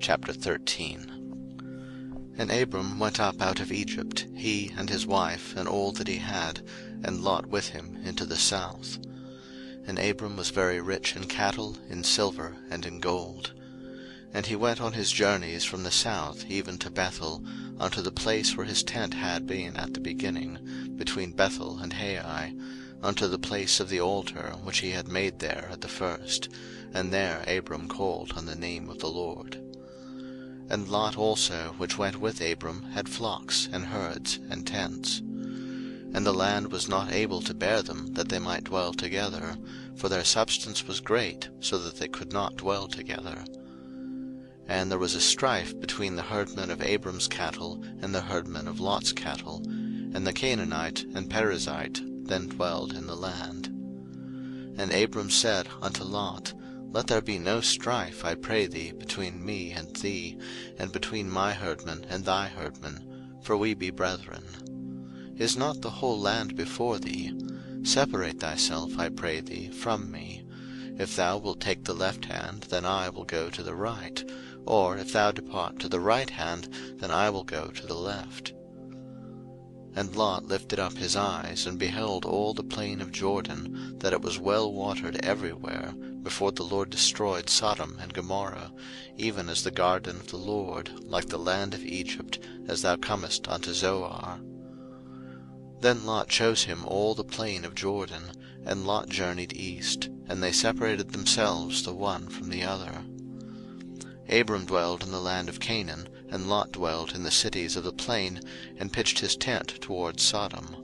Chapter 13. And Abram went up out of Egypt, he and his wife, and all that he had, and Lot with him, into the south. And Abram was very rich in cattle, in silver, and in gold. And he went on his journeys from the south even to Bethel, unto the place where his tent had been at the beginning, between Bethel and Hai, unto the place of the altar which he had made there at the first, and there Abram called on the name of the Lord. And Lot also, which went with Abram, had flocks, and herds, and tents. And the land was not able to bear them, that they might dwell together, for their substance was great, so that they could not dwell together. And there was a strife between the herdmen of Abram's cattle and the herdmen of Lot's cattle, and the Canaanite and Perizzite then dwelled in the land. And Abram said unto Lot, Let there be no strife, I pray thee, between me and thee, and between my herdmen and thy herdmen, for we be brethren. Is not the whole land before thee? Separate thyself, I pray thee, from me. If thou wilt take the left hand, then I will go to the right, or if thou depart to the right hand, then I will go to the left. And Lot lifted up his eyes, and beheld all the plain of Jordan, that it was well watered everywhere, before the Lord destroyed Sodom and Gomorrah, even as the garden of the Lord, like the land of Egypt, as thou comest unto Zoar. Then Lot chose him all the plain of Jordan, and Lot journeyed east, and they separated themselves the one from the other. Abram dwelled in the land of Canaan, and Lot dwelled in the cities of the plain, and pitched his tent toward Sodom.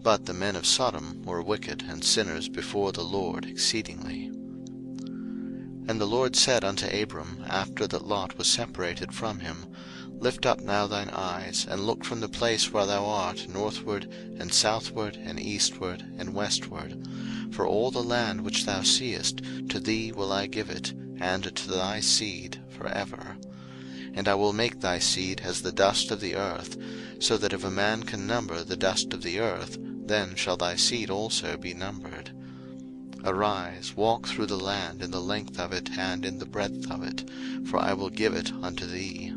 But the men of Sodom were wicked and sinners before the Lord exceedingly. And the Lord said unto Abram, after that Lot was separated from him, Lift up now thine eyes, and look from the place where thou art northward, and southward, and eastward, and westward. For all the land which thou seest, to thee will I give it, and to thy seed forever. And I will make thy seed as the dust of the earth, so that if a man can number the dust of the earth, then shall thy seed also be numbered. Arise, walk through the land in the length of it and in the breadth of it, for I will give it unto thee.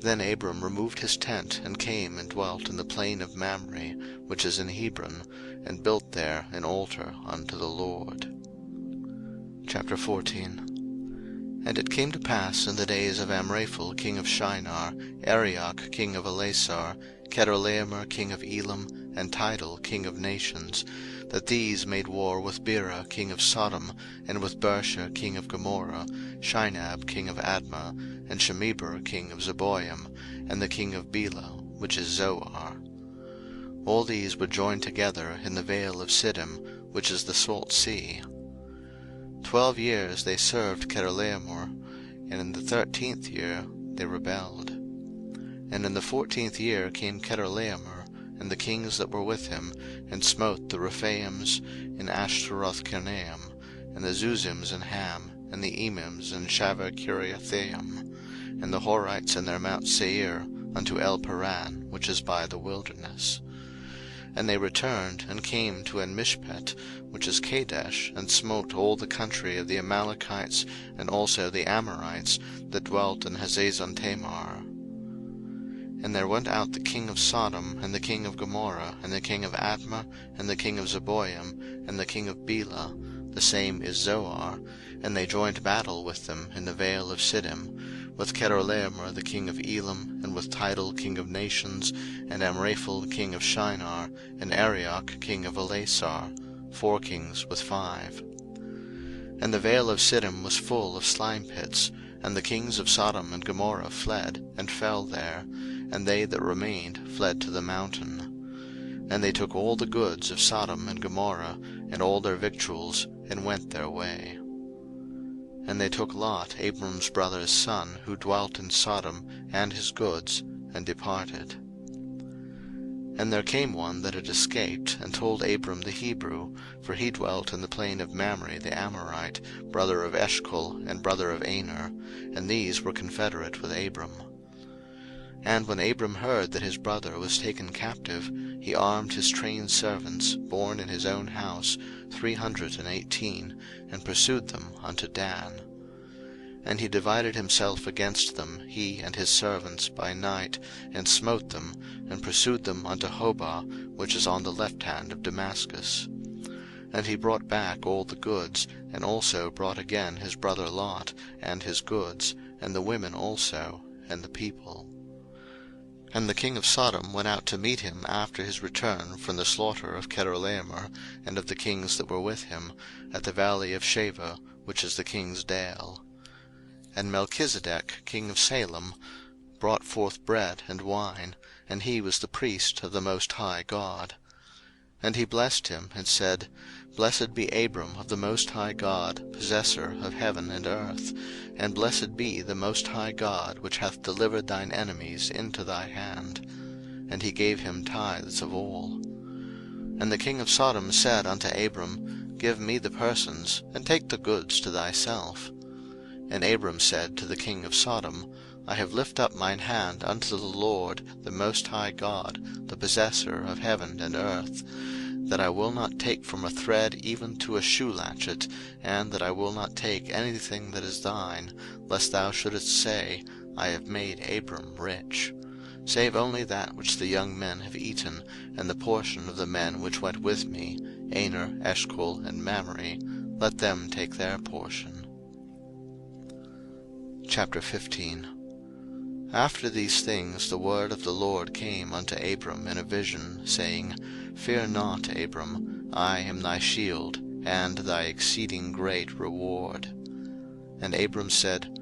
Then Abram removed his tent, and came and dwelt in the plain of Mamre, which is in Hebron, and built there an altar unto the Lord. Chapter 14. And it came to pass in the days of Amraphel king of Shinar, Arioch king of Elasar, Chedorlaomer king of Elam, and Tidal king of nations, that these made war with Bera king of Sodom, and with Bersha king of Gomorrah, Shinab king of Admah, and Shemeber king of Zeboim, and the king of Bela, which is Zoar. All these were joined together in the vale of Siddim, which is the salt sea. 12 years they served Chedorlaomer, and in the 13th year they rebelled. And in the 14th year came Chedorlaomer, and the kings that were with him, and smote the Rephaims in Ashtaroth-Karnaim, and the Zuzims in Ham, and the Emims in Shaveh-Kiriathaim, and the Horites in their Mount Seir, unto El-Paran, which is by the wilderness. And they returned, and came to En-Mishpet, which is Kadesh, and smote all the country of the Amalekites, and also the Amorites, that dwelt in Hazazon-Tamar. And there went out the king of Sodom, and the king of Gomorrah, and the king of Admah, and the king of Zeboim, and the king of Bela, the same is Zoar, and they joined battle with them in the vale of Siddim, with Chedorlaomer the king of Elam, and with Tidal king of nations, and Amraphel king of Shinar, and Arioch king of Elasar, 4 kings with 5. And the vale of Siddim was full of slime pits, and the kings of Sodom and Gomorrah fled, and fell there, and they that remained fled to the mountain. And they took all the goods of Sodom and Gomorrah, and all their victuals, and went their way. And they took Lot, Abram's brother's son, who dwelt in Sodom, and his goods, and departed. And there came one that had escaped, and told Abram the Hebrew, for he dwelt in the plain of Mamre the Amorite, brother of Eshcol, and brother of Aner, and these were confederate with Abram. And when Abram heard that his brother was taken captive, he armed his trained servants, born in his own house, 318, and pursued them unto Dan. And he divided himself against them, he and his servants, by night, and smote them, and pursued them unto Hobah, which is on the left hand of Damascus. And he brought back all the goods, and also brought again his brother Lot, and his goods, and the women also, and the people. And the king of Sodom went out to meet him after his return from the slaughter of Chedorlaomer, and of the kings that were with him, at the valley of Shaveh, which is the king's dale. And Melchizedek, king of Salem, brought forth bread and wine, and he was the priest of the Most High God. And he blessed him, and said, Blessed be Abram of the Most High God, possessor of heaven and earth, and blessed be the Most High God, which hath delivered thine enemies into thy hand. And he gave him tithes of all. And the king of Sodom said unto Abram, Give me the persons, and take the goods to thyself. And Abram said to the king of Sodom, I have lifted up mine hand unto the Lord, the Most High God, the possessor of heaven and earth, that I will not take from a thread even to a shoe latchet, and that I will not take anything that is thine, lest thou shouldest say, I have made Abram rich. Save only that which the young men have eaten, and the portion of the men which went with me, Aner, Eshcol, and Mamre, let them take their portion. Chapter 15. After these things the word of the Lord came unto Abram in a vision, saying, Fear not, Abram, I am thy shield, and thy exceeding great reward. And Abram said,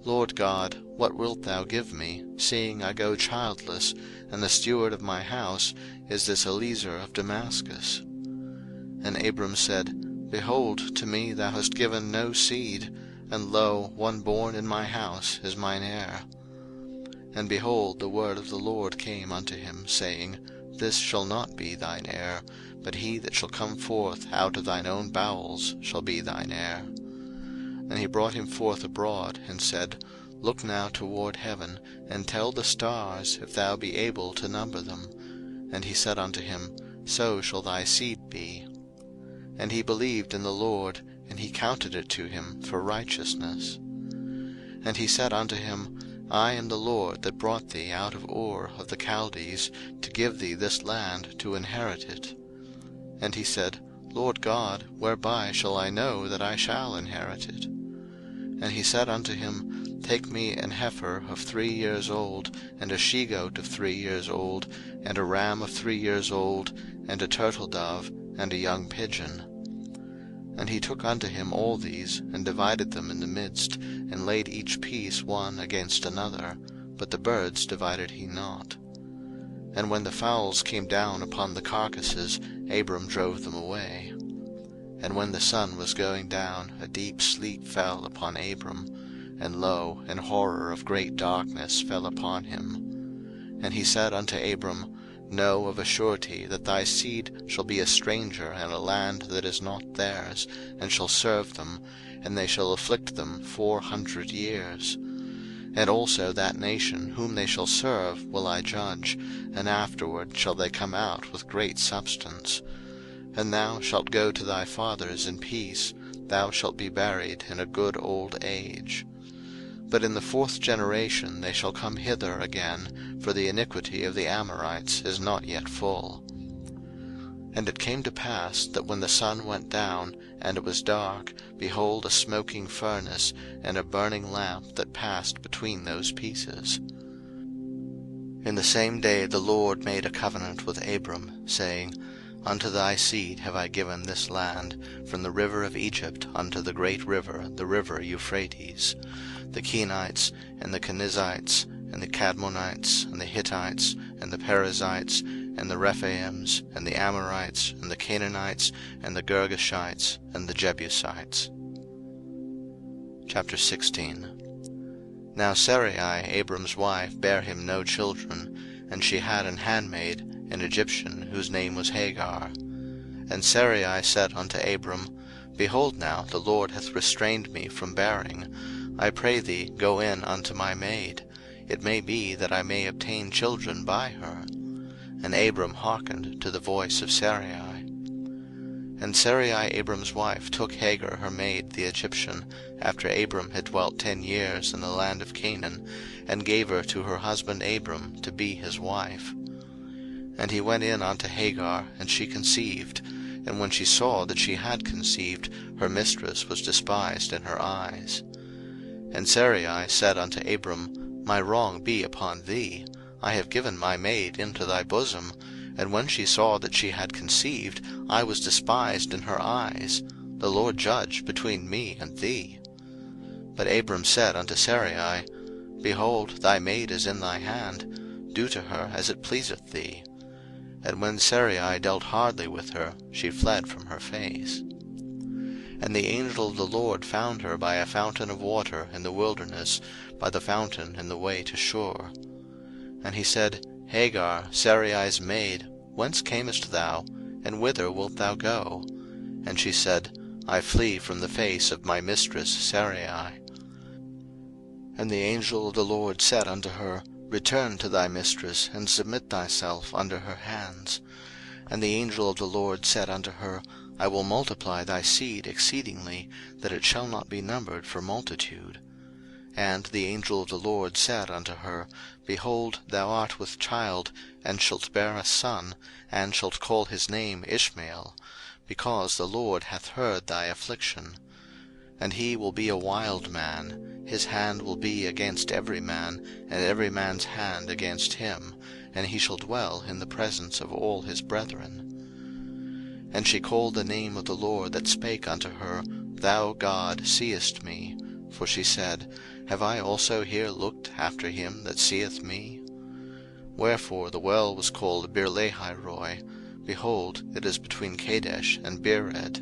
Lord God, what wilt thou give me, seeing I go childless, and the steward of my house is this Eliezer of Damascus? And Abram said, Behold, to me thou hast given no seed, and lo, one born in my house is mine heir. And behold, the word of the Lord came unto him, saying, This shall not be thine heir, but he that shall come forth out of thine own bowels shall be thine heir. And he brought him forth abroad, and said, Look now toward heaven, and tell the stars, if thou be able to number them. And he said unto him, So shall thy seed be. And he believed in the Lord, and he counted it to him for righteousness. And he said unto him, I am the Lord that brought thee out of Ur of the Chaldees, to give thee this land to inherit it. And he said, Lord God, whereby shall I know that I shall inherit it? And he said unto him, Take me an heifer of 3 years old, and a she-goat of 3 years old, and a ram of 3 years old, and a turtle-dove, and a young pigeon. And he took unto him all these, and divided them in the midst, and laid each piece one against another, but the birds divided he not. And when the fowls came down upon the carcasses, Abram drove them away. And when the sun was going down, a deep sleep fell upon Abram, and lo, an horror of great darkness fell upon him. And he said unto Abram, Know of a surety that thy seed shall be a stranger in a land that is not theirs, and shall serve them, and they shall afflict them 400 years. And also that nation whom they shall serve will I judge, and afterward shall they come out with great substance. And thou shalt go to thy fathers in peace, thou shalt be buried in a good old age. But in the 4th generation they shall come hither again, for the iniquity of the Amorites is not yet full. And it came to pass, that when the sun went down, and it was dark, behold, a smoking furnace, and a burning lamp that passed between those pieces. In the same day the Lord made a covenant with Abram, saying, Unto thy seed have I given this land, from the river of Egypt unto the great river, the river Euphrates, the Kenites, and the Kenizzites, and the Cadmonites, and the Hittites, and the Perizzites, and the Rephaims, and the Amorites, and the Canaanites, and the Girgashites, and the Jebusites. Chapter 16. Now Sarai, Abram's wife, bare him no children, and she had an handmaid, an Egyptian, whose name was Hagar. And Sarai said unto Abram, Behold now, the Lord hath restrained me from bearing. I pray thee, go in unto my maid. It may be that I may obtain children by her. And Abram hearkened to the voice of Sarai. And Sarai Abram's wife took Hagar her maid the Egyptian, after Abram had dwelt 10 years in the land of Canaan, and gave her to her husband Abram to be his wife. And he went in unto Hagar, and she conceived, and when she saw that she had conceived, her mistress was despised in her eyes. And Sarai said unto Abram, My wrong be upon thee, I have given my maid into thy bosom, and when she saw that she had conceived, I was despised in her eyes. The Lord judge between me and thee. But Abram said unto Sarai, Behold, thy maid is in thy hand, do to her as it pleaseth thee. And when Sarai dealt hardly with her, she fled from her face. And the angel of the Lord found her by a fountain of water in the wilderness, by the fountain in the way to Shur. And he said, Hagar, Sarai's maid, whence camest thou, and whither wilt thou go? And she said, I flee from the face of my mistress Sarai. And the angel of the Lord said unto her, Return to thy mistress, and submit thyself under her hands. And the angel of the Lord said unto her, I will multiply thy seed exceedingly, that it shall not be numbered for multitude. And the angel of the Lord said unto her, Behold, thou art with child, and shalt bear a son, and shalt call his name Ishmael, because the Lord hath heard thy affliction. And he will be a wild man, his hand will be against every man, and every man's hand against him, and he shall dwell in the presence of all his brethren. And she called the name of the Lord that spake unto her, Thou God seest me. For she said, Have I also here looked after him that seeth me? Wherefore the well was called Beer-lahai-roi. Behold, it is between Kadesh and Bered.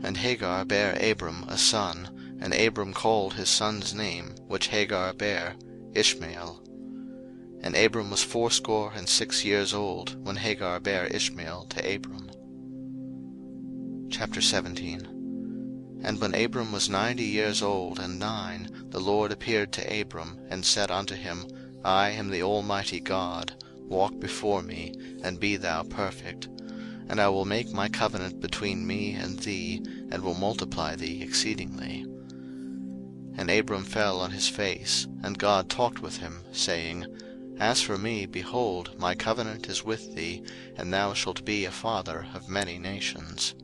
And Hagar bare Abram a son, and Abram called his son's name, which Hagar bare, Ishmael. And Abram was 86 years old, when Hagar bare Ishmael to Abram. Chapter 17. And when Abram was 90 years old and 9, the Lord appeared to Abram, and said unto him, I am the Almighty God, walk before me, and be thou perfect. And I will make my covenant between me and thee, and will multiply thee exceedingly. And Abram fell on his face, and God talked with him, saying, As for me, behold, my covenant is with thee, and thou shalt be a father of many nations.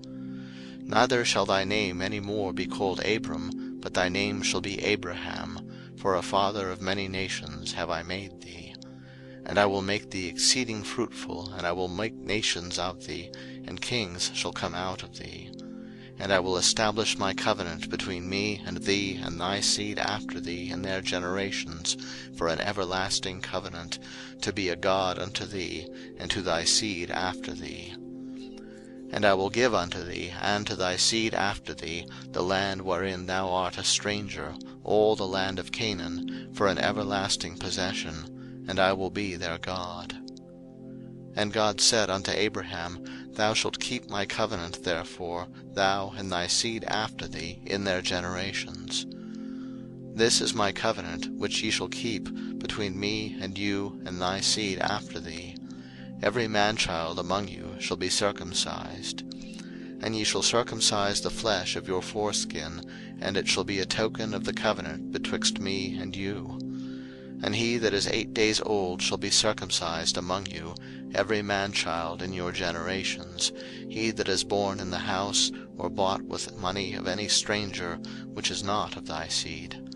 Neither shall thy name any more be called Abram, but thy name shall be Abraham, for a father of many nations have I made thee. And I will make thee exceeding fruitful, and I will make nations of thee, and kings shall come out of thee. And I will establish my covenant between me and thee and thy seed after thee in their generations, for an everlasting covenant, to be a God unto thee, and to thy seed after thee. And I will give unto thee, and to thy seed after thee, the land wherein thou art a stranger, all the land of Canaan, for an everlasting possession, and I will be their God. And God said unto Abraham, Thou shalt keep my covenant therefore, thou and thy seed after thee, in their generations. This is my covenant, which ye shall keep, between me and you and thy seed after thee. Every man-child among you shall be circumcised. And ye shall circumcise the flesh of your foreskin, and it shall be a token of the covenant betwixt me and you. And he that is 8 days old shall be circumcised among you, every man-child in your generations, he that is born in the house, or bought with money of any stranger, which is not of thy seed.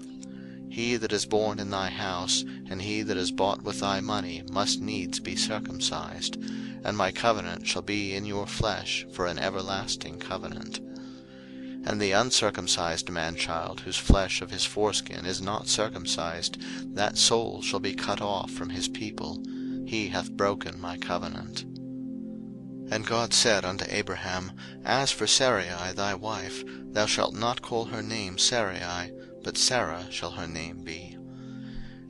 He that is born in thy house, and he that is bought with thy money, must needs be circumcised, and my covenant shall be in your flesh for an everlasting covenant. And the uncircumcised man-child, whose flesh of his foreskin is not circumcised, that soul shall be cut off from his people. He hath broken my covenant. And God said unto Abraham, As for Sarai thy wife, thou shalt not call her name Sarai, but Sarah shall her name be.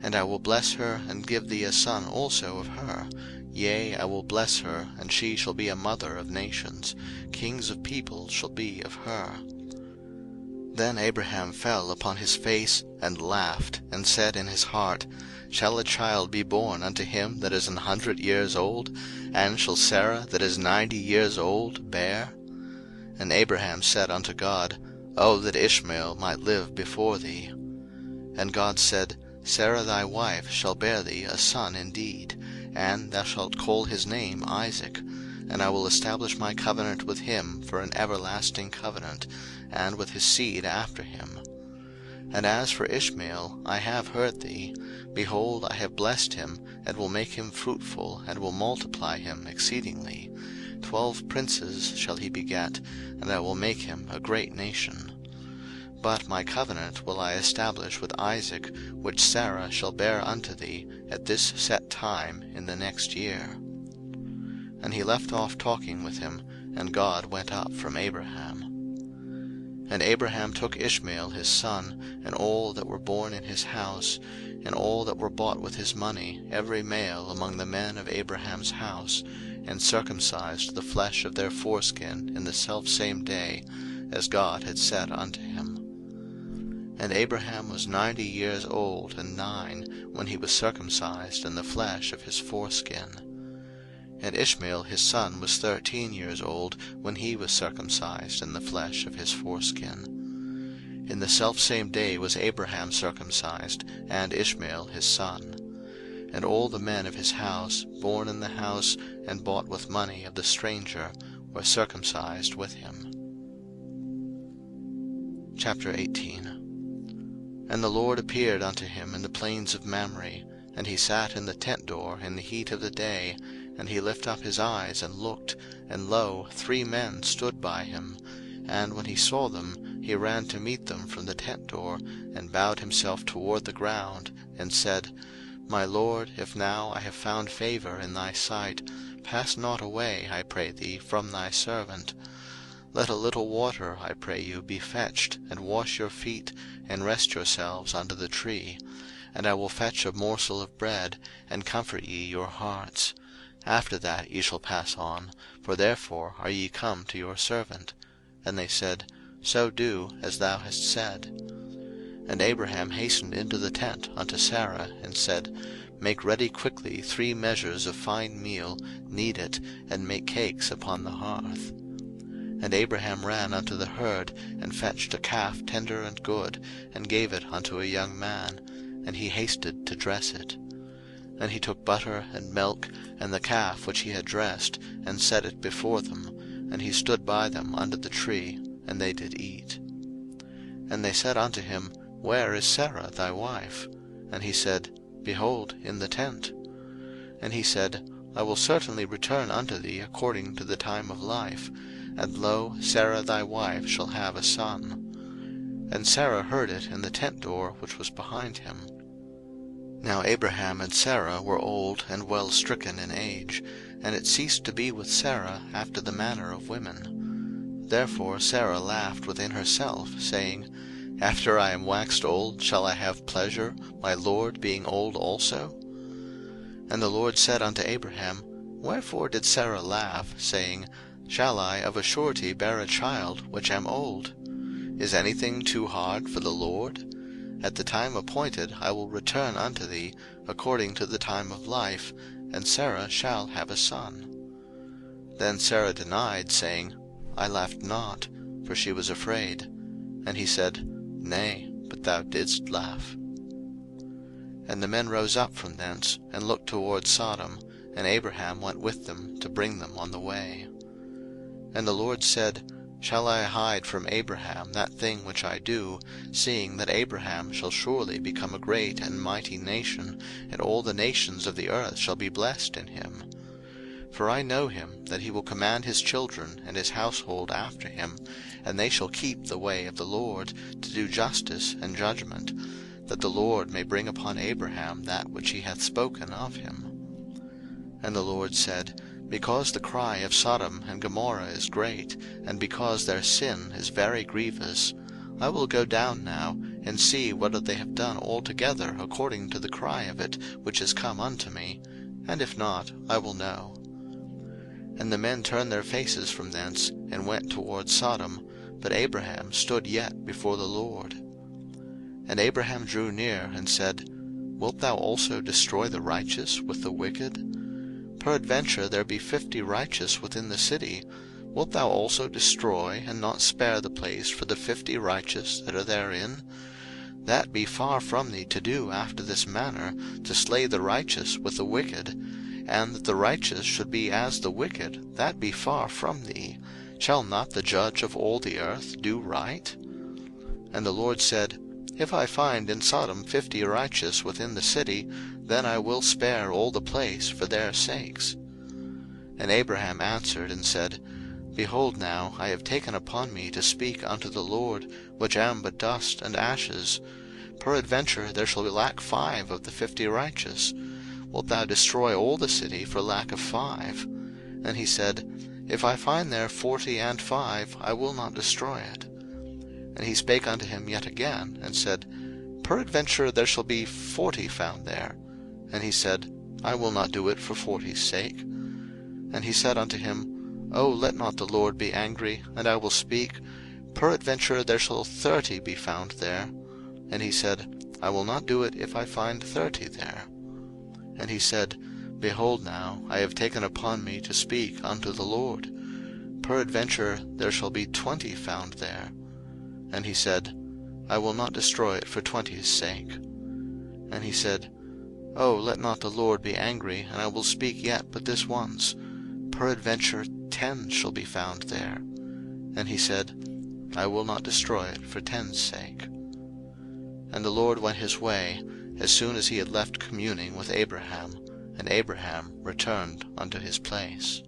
And I will bless her, and give thee a son also of her. Yea, I will bless her, and she shall be a mother of nations. Kings of peoples shall be of her. Then Abraham fell upon his face, and laughed, and said in his heart, Shall a child be born unto him that is 100 years old? And shall Sarah that is 90 years old bear? And Abraham said unto God, O that Ishmael might live before thee. And God said, Sarah thy wife shall bear thee a son indeed, and thou shalt call his name Isaac, and I will establish my covenant with him for an everlasting covenant, and with his seed after him. And as for Ishmael, I have heard thee. Behold, I have blessed him, and will make him fruitful, and will multiply him exceedingly. 12 princes shall he beget, and I will make him a great nation. But my covenant will I establish with Isaac, which Sarah shall bear unto thee at this set time in the next year. And he left off talking with him, and God went up from Abraham. And Abraham took Ishmael his son, and all that were born in his house, and all that were bought with his money, every male among the men of Abraham's house, and circumcised the flesh of their foreskin in the selfsame day, as God had said unto him. And Abraham was 90 years old and 9 when he was circumcised in the flesh of his foreskin. And Ishmael his son was 13 years old when he was circumcised in the flesh of his foreskin. In the selfsame day was Abraham circumcised, and Ishmael his son. And all the men of his house, born in the house, and bought with money of the stranger, were circumcised with him. Chapter 18. And the Lord appeared unto him in the plains of Mamre, and he sat in the tent door in the heat of the day, and he lift up his eyes and looked, and lo, 3 men stood by him. And when he saw them, he ran to meet them from the tent door, and bowed himself toward the ground, and said, My Lord, if now I have found favour in thy sight, pass not away, I pray thee, from thy servant. Let a little water, I pray you, be fetched, and wash your feet, and rest yourselves under the tree. And I will fetch a morsel of bread, and comfort ye your hearts. After that ye shall pass on, for therefore are ye come to your servant. And they said, So do, as thou hast said. And Abraham hastened into the tent unto Sarah, and said, Make ready quickly 3 measures of fine meal, knead it, and make cakes upon the hearth. And Abraham ran unto the herd, and fetched a calf tender and good, and gave it unto a young man, and he hasted to dress it. And he took butter and milk, and the calf which he had dressed, and set it before them, and he stood by them under the tree, and they did eat. And they said unto him, Where is Sarah thy wife? And he said, Behold, in the tent. And he said, I will certainly return unto thee according to the time of life, and lo, Sarah thy wife shall have a son. And Sarah heard it in the tent door which was behind him. Now Abraham and Sarah were old and well stricken in age, and it ceased to be with Sarah after the manner of women. Therefore Sarah laughed within herself, saying, After I am waxed old, shall I have pleasure, my Lord being old also? And the Lord said unto Abraham, Wherefore did Sarah laugh, saying, Shall I of a surety bear a child, which am old? Is anything too hard for the Lord? At the time appointed I will return unto thee, according to the time of life, and Sarah shall have a son. Then Sarah denied, saying, I laughed not, for she was afraid. And he said, Nay, but thou didst laugh. And the men rose up from thence, and looked toward Sodom, and Abraham went with them to bring them on the way. And the Lord said, Shall I hide from Abraham that thing which I do, seeing that Abraham shall surely become a great and mighty nation, and all the nations of the earth shall be blessed in him? For I know him, that he will command his children and his household after him, and they shall keep the way of the Lord, to do justice and judgment, that the Lord may bring upon Abraham that which he hath spoken of him. And the Lord said, Because the cry of Sodom and Gomorrah is great, and because their sin is very grievous, I will go down now, and see whether they have done altogether according to the cry of it which is come unto me, and if not, I will know. And the men turned their faces from thence, and went toward Sodom, but Abraham stood yet before the Lord. And Abraham drew near, and said, Wilt thou also destroy the righteous with the wicked? Peradventure there be 50 righteous within the city, wilt thou also destroy, and not spare the place for the 50 righteous that are therein? That be far from thee to do after this manner, to slay the righteous with the wicked, and that the righteous should be as the wicked, that be far from thee. Shall not the judge of all the earth do right? And the Lord said, If I find in Sodom 50 righteous within the city, then I will spare all the place for their sakes. And Abraham answered and said, Behold now, I have taken upon me to speak unto the Lord, which am but dust and ashes. Peradventure there shall lack 5 of the 50 righteous. Wilt thou destroy all the city for lack of 5? And he said, If I find there 40 and 5, I will not destroy it. And he spake unto him yet again, and said, Peradventure there shall be 40 found there. And he said, I will not do it for 40's sake. And he said unto him, O let not the Lord be angry, and I will speak. Peradventure there shall 30 be found there. And he said, I will not do it if I find 30 there. And he said, Behold now, I have taken upon me to speak unto the Lord. Peradventure there shall be 20 found there. And he said, I will not destroy it for 20's sake. And he said, O let not the Lord be angry, and I will speak yet but this once. Peradventure 10 shall be found there. And he said, I will not destroy it for 10's sake. And the Lord went his way, as soon as he had left communing with Abraham, and Abraham returned unto his place.